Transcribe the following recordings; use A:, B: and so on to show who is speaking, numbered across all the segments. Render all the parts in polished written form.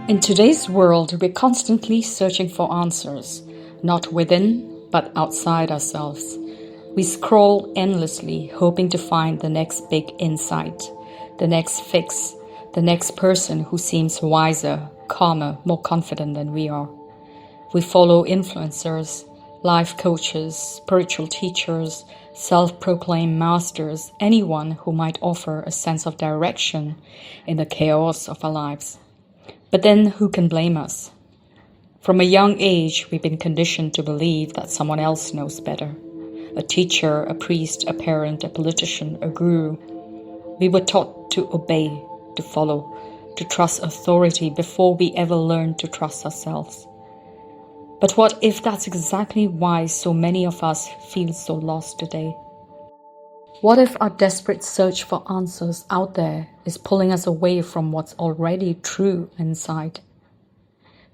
A: In today's world, we're constantly searching for answers, not within, but outside ourselves. We scroll endlessly, hoping to find the next big insight, the next fix, the next person who seems wiser, calmer, more confident than we are. We follow influencers, life coaches, spiritual teachers, self-proclaimed masters, anyone who might offer a sense of direction in the chaos of our lives. But then who can blame us? From a young age, we've been conditioned to believe that someone else knows better. A teacher, a priest, a parent, a politician, a guru. We were taught to obey, to follow, to trust authority before we ever learned to trust ourselves. But what if that's exactly why so many of us feel so lost today? What if our desperate search for answers out there is pulling us away from what's already true inside?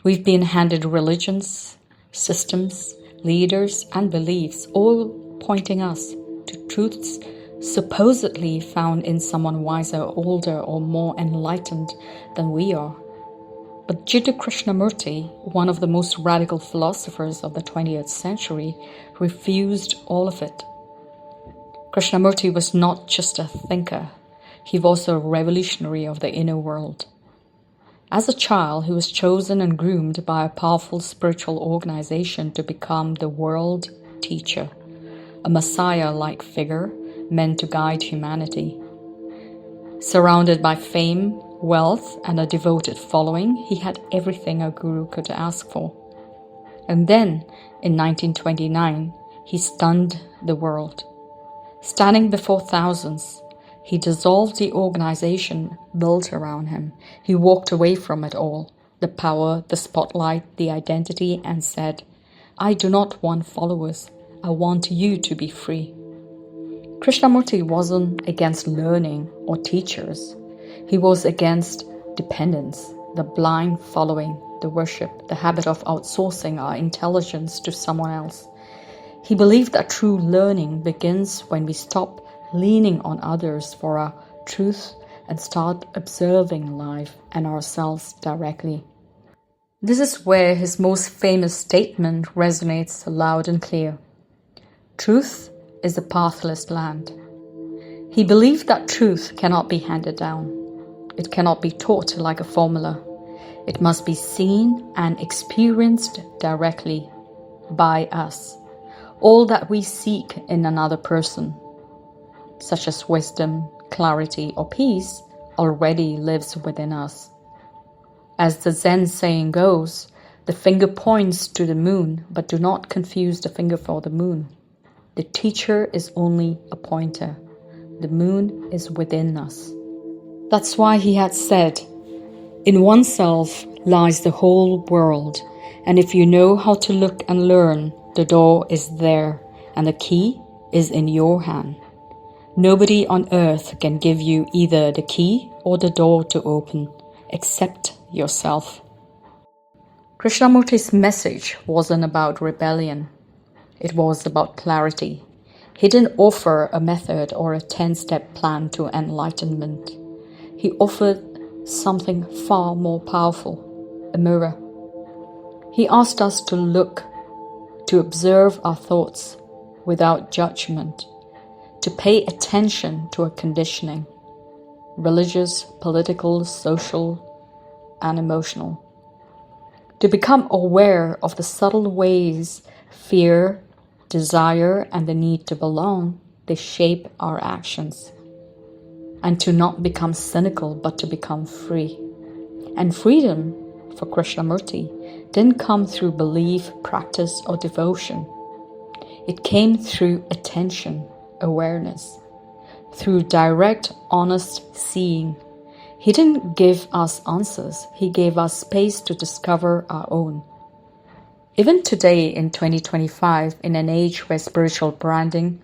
A: We've been handed religions, systems, leaders, and beliefs, all pointing us to truths supposedly found in someone wiser, older, or more enlightened than we are. But Jiddu Krishnamurti, one of the most radical philosophers of the 20th century, refused all of it. Krishnamurti was not just a thinker, he was a revolutionary of the inner world. As a child, he was chosen and groomed by a powerful spiritual organization to become the world teacher, a messiah-like figure meant to guide humanity. Surrounded by fame, wealth, and a devoted following, he had everything a guru could ask for. And then, in 1929, he stunned the world. Standing before thousands, he dissolved the organization built around him. He walked away from it all, the power, the spotlight, the identity, and said, "I do not want followers. I want you to be free." Krishnamurti wasn't against learning or teachers. He was against dependence, the blind following, the worship, the habit of outsourcing our intelligence to someone else. He believed that true learning begins when we stop leaning on others for our truth and start observing life and ourselves directly. This is where his most famous statement resonates loud and clear. Truth is a pathless land. He believed that truth cannot be handed down. It cannot be taught like a formula. It must be seen and experienced directly by us. All that we seek in another person, such as wisdom, clarity, or peace, already lives within us. As the Zen saying goes, the finger points to the moon, but do not confuse the finger for the moon. The teacher is only a pointer. The moon is within us. That's why he had said, "In oneself lies the whole world, and if you know how to look and learn, the door is there, and the key is in your hand. Nobody on earth can give you either the key or the door to open, except yourself." Krishnamurti's message wasn't about rebellion. It was about clarity. He didn't offer a method or a 10-step plan to enlightenment. He offered something far more powerful, a mirror. He asked us to look, to observe our thoughts without judgment, to pay attention to our conditioning, religious, political, social, and emotional, to become aware of the subtle ways fear, desire, and the need to belong, they shape our actions, and to not become cynical, but to become free. And freedom, for Krishnamurti, didn't come through belief, practice, or devotion. It came through attention, awareness, through direct, honest seeing. He didn't give us answers. He gave us space to discover our own. Even today in 2025, in an age where spiritual branding,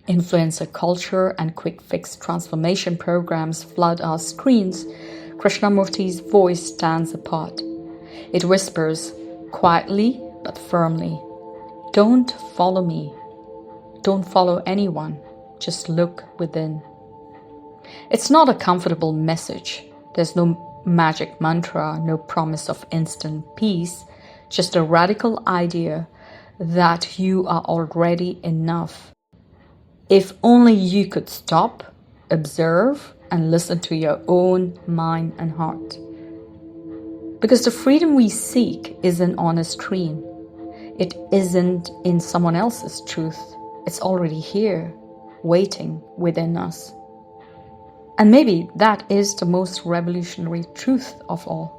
A: influencer culture, and quick fix transformation programs flood our screens, Krishnamurti's voice stands apart. It whispers, quietly but firmly, "Don't follow me. Don't follow anyone. Just look within." It's not a comfortable message. There's no magic mantra, no promise of instant peace, just a radical idea that you are already enough. If only you could stop, observe, and listen to your own mind and heart. Because the freedom we seek isn't on a screen. It isn't in someone else's truth. It's already here, waiting within us. And maybe that is the most revolutionary truth of all.